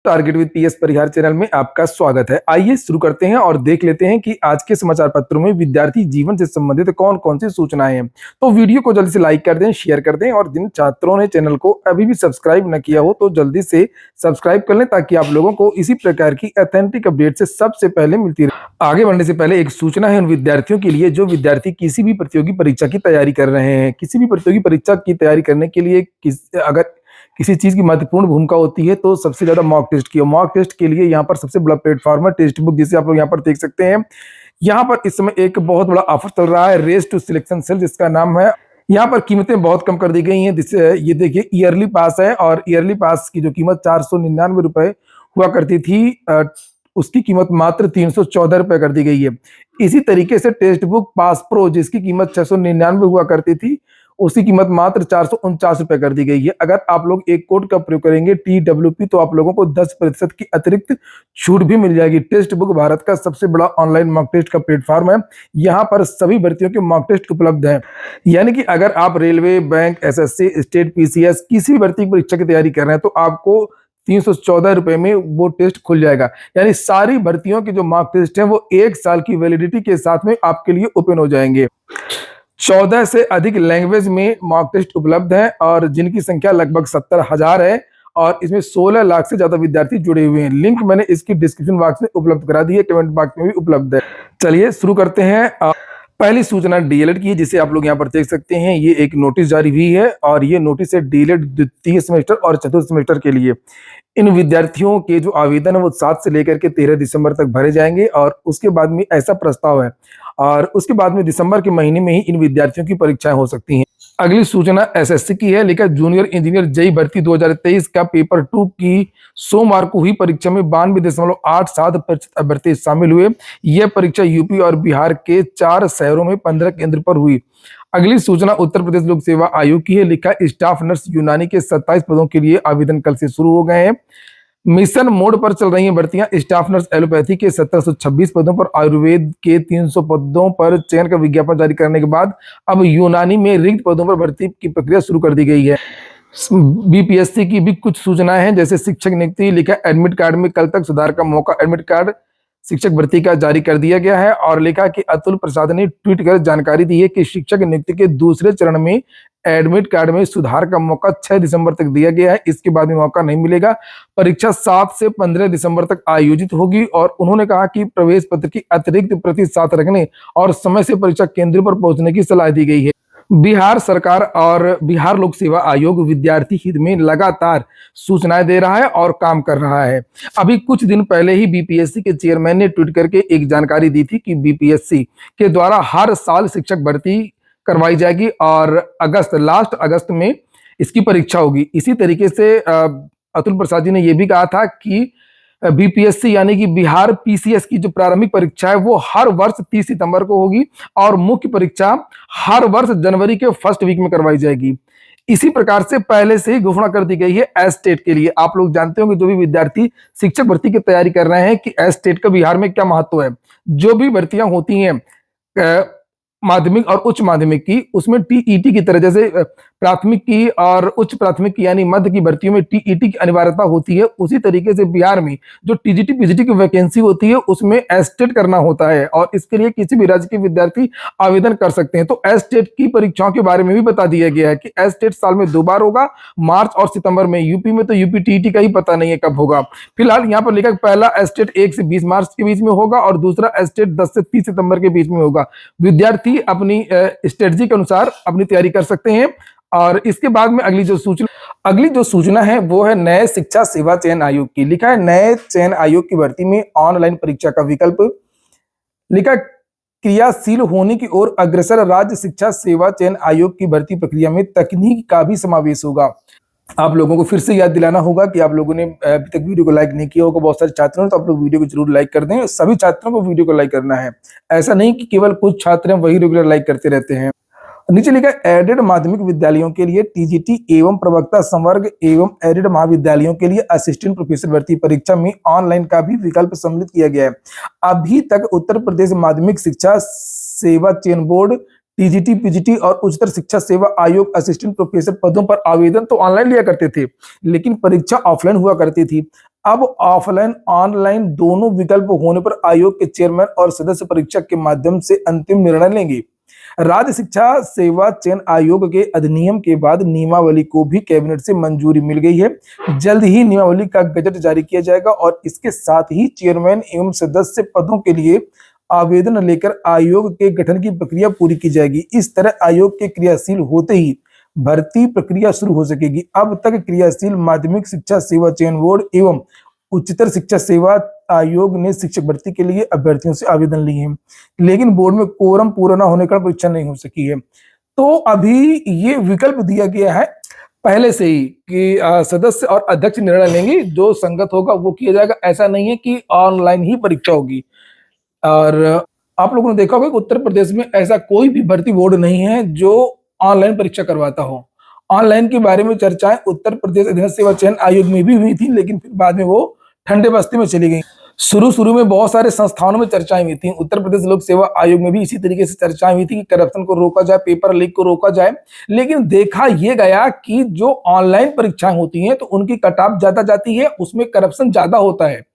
Target with PS Parihar channel में आपका स्वागत है। आइए शुरू करते हैं और देख लेते हैं कि आज के समाचार पत्रों में विद्यार्थी जीवन से संबंधित कौन कौन सी सूचनाएं हैं। तो वीडियो को जल्दी से लाइक कर दें, शेयर कर दें और जिन छात्रों ने चैनल को अभी भी सब्सक्राइब न किया हो तो जल्दी से सब्सक्राइब कर लें ताकि आप लोगों को इसी प्रकार की ऑथेंटिक अपडेट से सबसे पहले मिलती रहे। आगे बढ़ने से पहले एक सूचना है उन विद्यार्थियों के लिए जो विद्यार्थी किसी भी प्रतियोगी परीक्षा की तैयारी कर रहे हैं। किसी भी प्रतियोगी परीक्षा की तैयारी करने के लिए अगर किसी चीज की महत्वपूर्ण भूमिका होती है तो सबसे ज्यादा मॉक टेस्ट की। मॉक टेस्ट के लिए यहाँ पर सबसे बड़ा प्लेटफॉर्म है टेस्ट बुक, जिसे आप लोग यहाँ पर देख सकते हैं। यहाँ पर इस समय एक बहुत बड़ा ऑफर चल रहा है, रेस टू सिलेक्शन सेल जिसका नाम है। यहाँ पर कीमतें बहुत कम कर दी गई हैं। जिससे ये देखिए ईयरली पास है और ईयरली पास की जो कीमत 499 रुपए हुआ करती थी, उसकी कीमत मात्र 314 रुपए कर दी गई है। इसी तरीके से टेक्स्ट बुक पास प्रो जिसकी कीमत 699 हुआ करती थी, उसकी कीमत मात्र 449 रुपए कर दी गई है। अगर आप लोग एक कोड का प्रयोग करेंगे TWP तो आप लोगों को 10% की अतिरिक्त छूट भी मिल जाएगी। टेक्स्ट बुक भारत का सबसे बड़ा ऑनलाइन मॉक टेस्ट का प्लेटफॉर्म है। यहाँ पर सभी भर्तियों के मॉक टेस्ट उपलब्ध हैं। यानी कि अगर आप railway, bank, SSC, state, PCS किसी भी भर्ती की परीक्षा की तैयारी कर रहे हैं तो आपको 314 रुपए में वो टेस्ट खुल जाएगा। यानी सारी भर्तियों के जो मॉक टेस्ट हैं वो 1 साल की वैलिडिटी के साथ में आपके लिए ओपन हो जाएंगे। 14 से अधिक लैंग्वेज में मॉक टेस्ट उपलब्ध हैं और जिनकी संख्या लगभग 70,000 है और इसमें 16 लाख से ज्यादा विद्यार्थी जुड़े हुए हैं। लिंक मैंने इसकी डिस्क्रिप्शन बॉक्स में उपलब्ध करा दी है, कमेंट बॉक्स में भी उपलब्ध है। चलिए शुरू करते हैं। पहली सूचना डीएलएड की है जिसे आप लोग यहाँ पर देख सकते हैं। ये एक नोटिस जारी हुई है और ये नोटिस है डीएलएड द्वितीय सेमेस्टर और चतुर्थ सेमेस्टर के लिए। इन विद्यार्थियों के जो आवेदन है वो 7 से लेकर के 13 दिसंबर तक भरे जाएंगे और उसके बाद में ऐसा प्रस्ताव है और उसके बाद में दिसंबर के महीने में ही इन विद्यार्थियों की परीक्षाएं हो सकती हैं। अगली सूचना एसएससी की है। लिखा जूनियर इंजीनियर जेई भर्ती 2023 का पेपर 2 की सोमवार को हुई परीक्षा में 92.87% अभ्यर्थी शामिल हुए। यह परीक्षा यूपी और बिहार के 4 शहरों में 15 केंद्र पर हुई। अगली सूचना उत्तर प्रदेश लोक सेवा आयोग की है। लिखा स्टाफ नर्स यूनानी के 27 पदों के लिए आवेदन कल से शुरू हो गए हैं। मिशन मोड पर चल रही हैं भर्तियां। स्टाफ नर्स एलोपैथी के 1726 पदों पर, आयुर्वेद के 300 पदों पर चयन का विज्ञापन जारी करने के बाद अब यूनानी में रिक्त पदों पर भर्ती की प्रक्रिया शुरू कर दी गई है। बीपीएससी की भी कुछ सूचनाएं हैं जैसे शिक्षक नियुक्ति। लिखा एडमिट कार्ड में कल तक सुधार का मौका। एडमिट कार्ड शिक्षक भर्ती का जारी कर दिया गया है और लिखा कि अतुल प्रसाद ने ट्वीट कर जानकारी दी है कि शिक्षक नियुक्ति के दूसरे चरण में एडमिट कार्ड में सुधार का मौका 6 दिसंबर तक दिया गया है। इसके बाद में मौका नहीं मिलेगा। परीक्षा 7 से 15 दिसंबर तक आयोजित होगी और उन्होंने कहा कि प्रवेश पत्र की अतिरिक्त प्रति साथ रखने और समय से परीक्षा केंद्र पर पहुंचने की सलाह दी गई है। बिहार सरकार और बिहार लोक सेवा आयोग विद्यार्थी हित में लगातार सूचनाएं दे रहा है और काम कर रहा है। अभी कुछ दिन पहले ही बीपीएससी के चेयरमैन ने ट्वीट करके एक जानकारी दी थी कि बीपीएससी के द्वारा हर साल शिक्षक भर्ती करवाई जाएगी और लास्ट अगस्त में इसकी परीक्षा होगी। इसी तरीके से अतुल प्रसाद जी ने यह भी कहा था कि बीपीएससी यानी कि बिहार पीसीएस की जो प्रारंभिक परीक्षा है वो हर वर्ष 30 सितंबर को होगी और मुख्य परीक्षा हर वर्ष जनवरी के फर्स्ट वीक में करवाई जाएगी। इसी प्रकार से पहले से ही घोषणा कर दी गई है एस्टेट के लिए। आप लोग जानते होंगे जो भी विद्यार्थी शिक्षक भर्ती की तैयारी कर रहे हैं कि एस्टेट का बिहार में क्या महत्व है। जो भी भर्तियां होती हैं माध्यमिक और उच्च माध्यमिक की, उसमें टीईटी की तरह जैसे प्राथमिक की और उच्च प्राथमिक की यानी मध्य की भर्तियों में टीईटी की अनिवार्यता होती है, उसी तरीके से बिहार में जो टीजीटी पीजीटी की वैकेंसी होती है उसमें एस्टेट करना होता है और इसके लिए किसी भी राज्य के विद्यार्थी आवेदन कर सकते हैं। तो एस्टेट की परीक्षाओं के बारे में भी बता दिया गया है कि एस्टेट साल में 2 बार होगा, मार्च और सितंबर में। यूपी में तो यूपी टीईटी का ही पता नहीं है कब होगा। फिलहाल यहाँ पर लिखा पहला एस्टेट 1 से 20 मार्च के बीच में होगा और दूसरा एस्टेट 10 से 30 सितंबर के बीच में होगा। विद्यार्थी अपनी स्ट्रेटजी के अनुसार अपनी तैयारी कर सकते हैं। और इसके बाद में अगली जो सूचना है वो है नए शिक्षा सेवा चयन आयोग की। लिखा है नए चयन आयोग की भर्ती में ऑनलाइन परीक्षा का विकल्प। लिखा क्रियाशील होने की ओर अग्रसर राज्य शिक्षा सेवा चयन आयोग की भर्ती प्रक्रिया में तकनीक का भी समावेश होगा। आप लोगों को फिर से याद दिलाना होगा कि आप लोगों ने अभी तक वीडियो को लाइक नहीं किया होगा, बहुत सारे छात्रों ने, तो आप लोग वीडियो को जरूर लाइक कर दें। सभी छात्रों को वीडियो को लाइक करना है, ऐसा नहीं कि केवल कुछ छात्र हैं वही रेगुलर लाइक करते रहते हैं। नीचे लिखा एडेड माध्यमिक विद्यालयों के लिए टीजीटी एवं प्रवक्ता संवर्ग एवं एडेड महाविद्यालयों के लिए असिस्टेंट प्रोफेसर भर्ती परीक्षा में ऑनलाइन का भी विकल्प सम्मिलित किया गया है। अभी तक उत्तर प्रदेश माध्यमिक शिक्षा सेवा चयन बोर्ड, टीजीटी, पीजीटी और उच्चतर शिक्षा सेवा आयोग असिस्टेंट प्रोफेसर पदों पर आवेदन तो ऑनलाइन लिया करते थे, लेकिन परीक्षा ऑफलाइन हुआ करती थी। अब ऑफलाइन ऑनलाइन दोनों विकल्प होने पर आयोग के चेयरमैन और सदस्य परीक्षा के माध्यम से अंतिम निर्णय लेंगे। राज्य शिक्षा सेवा चयन आयोग के अधिनियम के बाद नियमावली को भी कैबिनेट से मंजूरी मिल गई है। जल्द ही नियमावली का गजट जारी किया जाएगा और इसके साथ ही चेयरमैन एवं सदस्य पदों के लिए आवेदन लेकर आयोग के गठन की प्रक्रिया पूरी की जाएगी। इस तरह आयोग के क्रियाशील होते ही भर्ती प्रक्रिया शुरू हो सकेगी। अब तक क्रियाशील माध्यमिक शिक्षा सेवा चयन बोर्ड एवं उच्चतर शिक्षा सेवा आयोग ने शिक्षक भर्ती के लिए अभ्यर्थियों से आवेदन लिए हैं, लेकिन बोर्ड में कोरम पूरा न होने का परीक्षा नहीं हो सकी है। तो अभी ये विकल्प दिया गया है पहले से ही कि सदस्य और अध्यक्ष निर्णय लेंगे, जो संगत होगा वो किया जाएगा। ऐसा नहीं है कि ऑनलाइन ही परीक्षा होगी। और आप लोगों ने देखा होगा कि उत्तर प्रदेश में ऐसा कोई भी भर्ती बोर्ड नहीं है जो ऑनलाइन परीक्षा करवाता हो। ऑनलाइन के बारे में चर्चाएं उत्तर प्रदेश अधीनस्थ सेवा चयन आयोग में भी हुई थी, लेकिन फिर बाद में वो ठंडे बस्ती में चली गई। शुरू में बहुत सारे संस्थानों में चर्चाएं हुई थी। उत्तर प्रदेश लोक सेवा आयोग में भी इसी तरीके से चर्चाएं हुई थी कि करप्शन को रोका जाए, पेपर लीक को रोका जाए। लेकिन देखा यह गया कि जो ऑनलाइन परीक्षाएं होती हैं तो उनकी कट ऑफ ज्यादा जाती है, उसमें करप्शन ज्यादा होता है।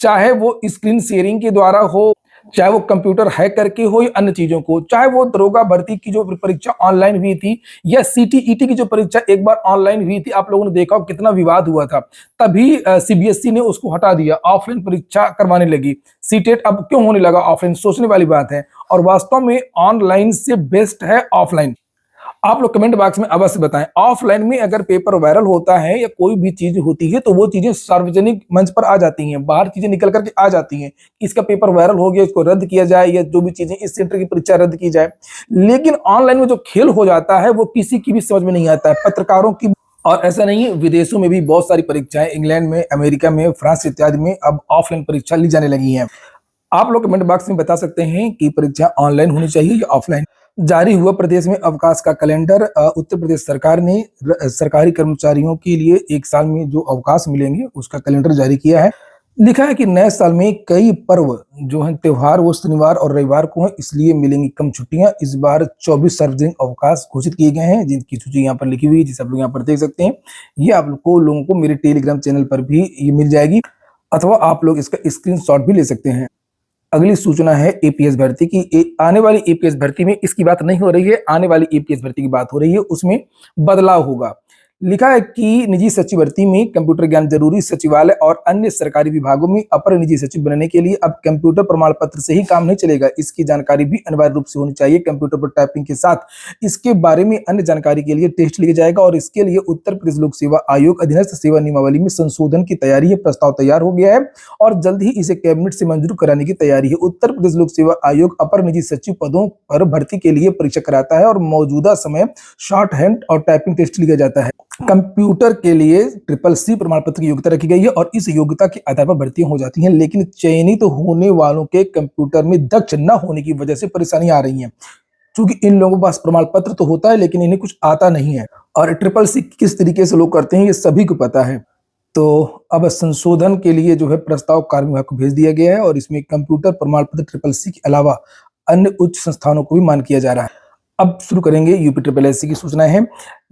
चाहे वो स्क्रीन शेयरिंग के द्वारा हो, चाहे वो कंप्यूटर हैक करके हो या अन्य चीजों को, चाहे वो दरोगा भर्ती की जो परीक्षा ऑनलाइन हुई थी या सीटीईटी की जो परीक्षा एक बार ऑनलाइन हुई थी, आप लोगों ने देखा कितना विवाद हुआ था। तभी सीबीएसई ने उसको हटा दिया, ऑफलाइन परीक्षा करवाने लगी। सीटेट अब क्यों होने लगा ऑफलाइन, सोचने वाली बात है। और वास्तव में ऑनलाइन से बेस्ट है ऑफलाइन। आप लोग कमेंट बॉक्स में अवश्य बताएं, ऑफलाइन में अगर पेपर वायरल होता है या कोई भी चीज होती है तो वो चीजें सार्वजनिक मंच पर आ जाती हैं, बाहर चीजें निकल करके आ जाती हैं। इसका पेपर वायरल हो गया, इसको रद्द किया जाए या जो भी चीजें इस सेंटर की परीक्षा रद्द की जाए। लेकिन ऑनलाइन में जो खेल हो जाता है वो किसी की भी समझ में नहीं आता है, पत्रकारों की। और ऐसा नहीं है, विदेशों में भी बहुत सारी परीक्षाएं, इंग्लैंड में, अमेरिका में, फ्रांस इत्यादि में अब ऑफलाइन परीक्षा ली जाने लगी है। आप लोग कमेंट बॉक्स में बता सकते हैं कि परीक्षा ऑनलाइन होनी चाहिए या ऑफलाइन। जारी हुआ प्रदेश में अवकाश का कैलेंडर। उत्तर प्रदेश सरकार ने सरकारी कर्मचारियों के लिए एक साल में जो अवकाश मिलेंगे उसका कैलेंडर जारी किया है। लिखा है कि नए साल में कई पर्व जो है त्योहार वो शनिवार और रविवार को है, इसलिए मिलेंगी कम छुट्टियां। इस बार 24 सार्वजनिक अवकाश घोषित किए गए हैं, जिनकी सूची यहाँ पर लिखी हुई है, जिसे आप लोग यहाँ पर देख सकते हैं। ये आप लोगों को मेरे टेलीग्राम चैनल पर भी ये मिल जाएगी, अथवा आप लोग इसका स्क्रीनशॉट भी ले सकते हैं। अगली सूचना है एपीएस भर्ती की। आने वाली एपीएस भर्ती में इसकी बात नहीं हो रही है, आने वाली एपीएस भर्ती की बात हो रही है, उसमें बदलाव होगा। लिखा है कि निजी सचिव भर्ती में कंप्यूटर ज्ञान जरूरी, सचिवालय और अन्य सरकारी विभागों में अपर निजी सचिव बनने के लिए अब कंप्यूटर प्रमाण पत्र से ही काम नहीं चलेगा। इसकी जानकारी भी अनिवार्य रूप से होनी चाहिए। कंप्यूटर पर टाइपिंग के साथ इसके बारे में अन्य जानकारी के लिए टेस्ट लिया जाएगा और इसके लिए उत्तर प्रदेश लोक सेवा आयोग अधीनस्थ सेवा नियमावली में संशोधन की तैयारी है। प्रस्ताव तैयार हो गया है और जल्द ही इसे कैबिनेट से मंजूर कराने की तैयारी है। उत्तर प्रदेश लोक सेवा आयोग अपर निजी सचिव पदों पर भर्ती के लिए परीक्षा कराता है और मौजूदा समय शॉर्ट हैंड और टाइपिंग टेस्ट लिया जाता है। कंप्यूटर के लिए CCC प्रमाण पत्र की योग्यता रखी गई है और इस योग्यता के आधार पर भर्तियां हो जाती हैं, लेकिन चयनित होने वालों के कंप्यूटर में दक्ष न होने की वजह से परेशानी आ रही है। क्योंकि इन लोगों के पास प्रमाण पत्र तो होता है लेकिन इन्हें कुछ आता नहीं है, और CCC किस तरीके से लोग करते हैं ये सभी को पता है। तो अब संशोधन के लिए जो है प्रस्ताव कार्य विभाग को भेज दिया गया है और इसमें कंप्यूटर प्रमाण पत्र CCC के अलावा अन्य उच्च संस्थानों को भी मान किया जा रहा है। अब शुरू करेंगे यूपी की सूचना है।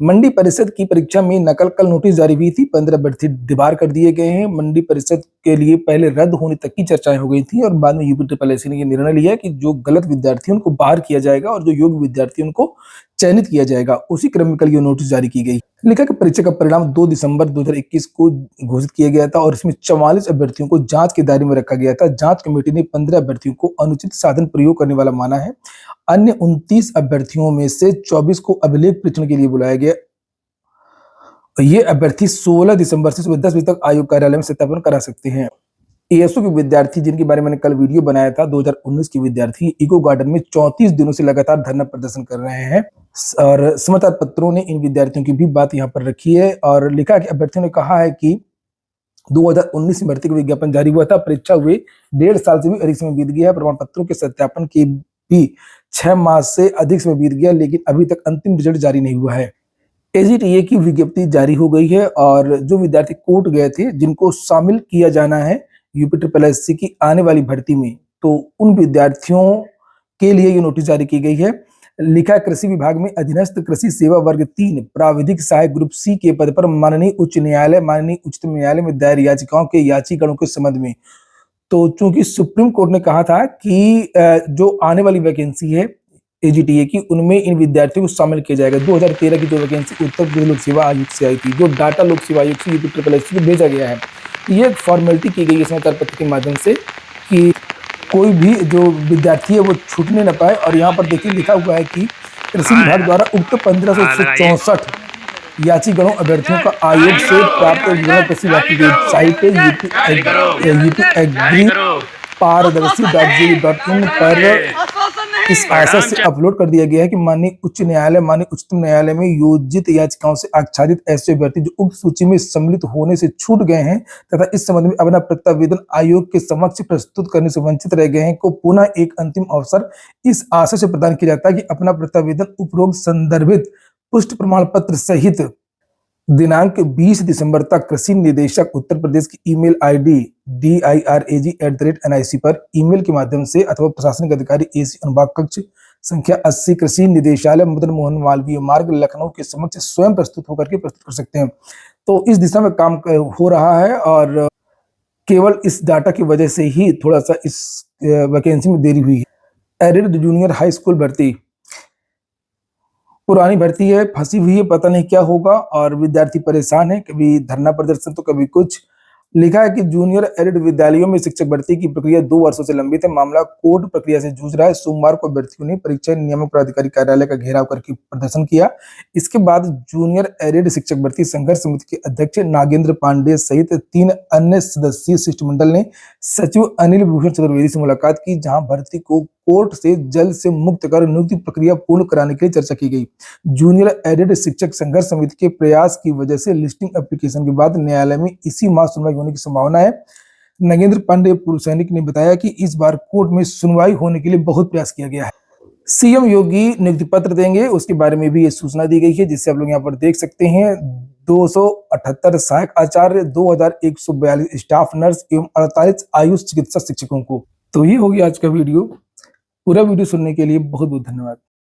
मंडी परिषद की परीक्षा में नकल कल नोटिस जारी हुई थी, 15 अभ्यर्थी डिबार कर दिए गए हैं। मंडी परिषद के लिए पहले रद्द होने तक की चर्चाएं हो गई थी और बाद में यूपी ने ये निर्णय लिया कि जो गलत विद्यार्थी उनको बाहर किया जाएगा और जो योग्य विद्यार्थी उनको चयनित किया जाएगा। उसी क्रम में कल ये नोटिस जारी की गई। लिखा कि परीक्षा का परिणाम 2 दिसंबर 2021 को घोषित किया गया था और इसमें 44 अभ्यर्थियों को जांच के दायरे में रखा गया था। जांच कमेटी ने 15 अभ्यर्थियों को अनुचित साधन प्रयोग करने वाला माना है। अन्य 29 अभ्यर्थियों में से 24 को अभिलेख परीक्षण के लिए बुलाया गया। ये अभ्यर्थी 16 दिसंबर से सुबह 10 बजे तक आयोग कार्यालय में सत्यापन करा सकते हैं। एएसयू के विद्यार्थी जिनके बारे में मैंने कल वीडियो बनाया था, 2019 के विद्यार्थी इको गार्डन में 34 दिनों से लगातार धरना प्रदर्शन कर रहे हैं और समाचार पत्रों ने इन विद्यार्थियों की भी बात यहाँ पर रखी है और लिखा कि अभ्यर्थियों ने कहा है कि 2019 में भर्ती का विज्ञापन जारी हुआ था, परीक्षा हुए 1.5 साल से भी अधिक समय बीत गया है, प्रमाण पत्रों के सत्यापन के भी 6 माह से अधिक समय बीत गया, लेकिन अभी तक अंतिम रिजल्ट जारी नहीं हुआ है। एजीटीए की विज्ञप्ति जारी हो गई है और जो विद्यार्थी कोर्ट गए थे जिनको शामिल किया जाना है यूपी की आने वाली भर्ती में, तो उन विद्यार्थियों के लिए ये नोटिस जारी की गई है। लिखा है, कृषि विभाग में अधीनस्थ कृषि सेवा वर्ग 3 प्राविधिक सहायक ग्रुप सी के पद पर माननीय उच्च न्यायालय, माननीय उच्चतम न्यायालय में दायर याचिकाओं के याचिकाओं के संबंध में। तो चूंकि सुप्रीम कोर्ट ने कहा था कि जो आने वाली वैकेंसी है एजीटीए की, उनमें इन विद्यार्थियों को शामिल किया जाएगा। 2013 की जो वैकेंसी उत्तर प्रदेश लोक सेवा आयोग से आई थी, जो डाटा लोक सेवा आयोग से यूपी को भेजा गया है, ये फॉर्मेलिटी की गई है समाचार पत्र के माध्यम से कि कोई भी जो विद्यार्थी है वो छूटने न पाए। और यहाँ पर देखिए लिखा हुआ है कि कृषि विभाग द्वारा उक्त 1564 याचिकाओं अभ्यर्थियों का आयोग से प्राप्त विवरण कृषि विभाग की वेबसाइट यूपी एग्री पारदर्शी.gov.in पर इस आशय से अपलोड कर दिया गया है कि माननीय उच्च न्यायालय, माननीय उच्चतम न्यायालय में योजित याचिकाओं से आच्छादित ऐसे अभ्यर्थी जो उक्त सूची में सम्मिलित होने से छूट गए हैं तथा इस संबंध में अपना प्रत्यावेदन आयोग के समक्ष प्रस्तुत करने से वंचित रह गए हैं को पुनः एक अंतिम अवसर इस आशय से प्रदान किया जाता है कि अपना प्रत्यावेदन उपरोक्त संदर्भित पुष्ट प्रमाण पत्र सहित दिनांक 20 दिसंबर तक कृषि निदेशक उत्तर प्रदेश की ईमेल आईडी dirag@nic पर ईमेल के माध्यम से अथवा प्रशासनिक अधिकारी एसी अनुभाग कक्ष संख्या 80 कृषि निदेशालय मदन मोहन मालवीय मार्ग लखनऊ के समक्ष स्वयं प्रस्तुत होकर के प्रस्तुत कर सकते हैं। तो इस दिशा में काम हो रहा है और केवल इस डाटा की वजह से ही थोड़ा सा इस वैकेंसी में देरी हुई है। एडेड जूनियर हाई स्कूल भर्ती पुरानी भर्ती है, फंसी हुई है, पता नहीं क्या होगा और विद्यार्थी परेशान है, कभी धरना प्रदर्शन तो कभी कुछ। लिखा है कि जूनियर एडेड विद्यालयों में शिक्षक भर्ती की प्रक्रिया 2 वर्षों से लंबित है, मामला कोर्ट प्रक्रिया से जूझ रहा है। सोमवार को अभ्यर्थियों ने परीक्षा नियामक प्राधिकारी कार्यालय का घेराव करके प्रदर्शन किया। इसके बाद जूनियर एडेड शिक्षक भर्ती संघर्ष समिति के अध्यक्ष नागेंद्र पांडे सहित 3 अन्य सदस्यीय शिष्टमंडल ने सचिव अनिल भूषण चतुर्वेदी से मुलाकात की, जहां भर्ती को कोर्ट से जल्द से मुक्त कर नियुक्ति प्रक्रिया पूर्ण कराने के लिए चर्चा की गई। जूनियर एडेड शिक्षक संघर्ष समिति के प्रयास की वजह से लिस्टिंग एप्लीकेशन के बाद न्यायालय में इसी माह सुनवाई होने की संभावना है। नगेंद्र पांडे पूर्व सैनिक ने बताया कि इस बार कोर्ट में सुनवाई होने के लिए बहुत प्रयास किया गया है। सीएम योगी नियुक्ति पत्र देंगे, उसके बारे में भी ये सूचना दी गई है, जिससे आप लोग यहाँ पर देख सकते हैं। 278 सहायक आचार्य, 2142 स्टाफ नर्स एवं 48 आयुष चिकित्सा शिक्षकों को। तो ये होगी आज का वीडियो। पूरा वीडियो सुनने के लिए बहुत बहुत धन्यवाद।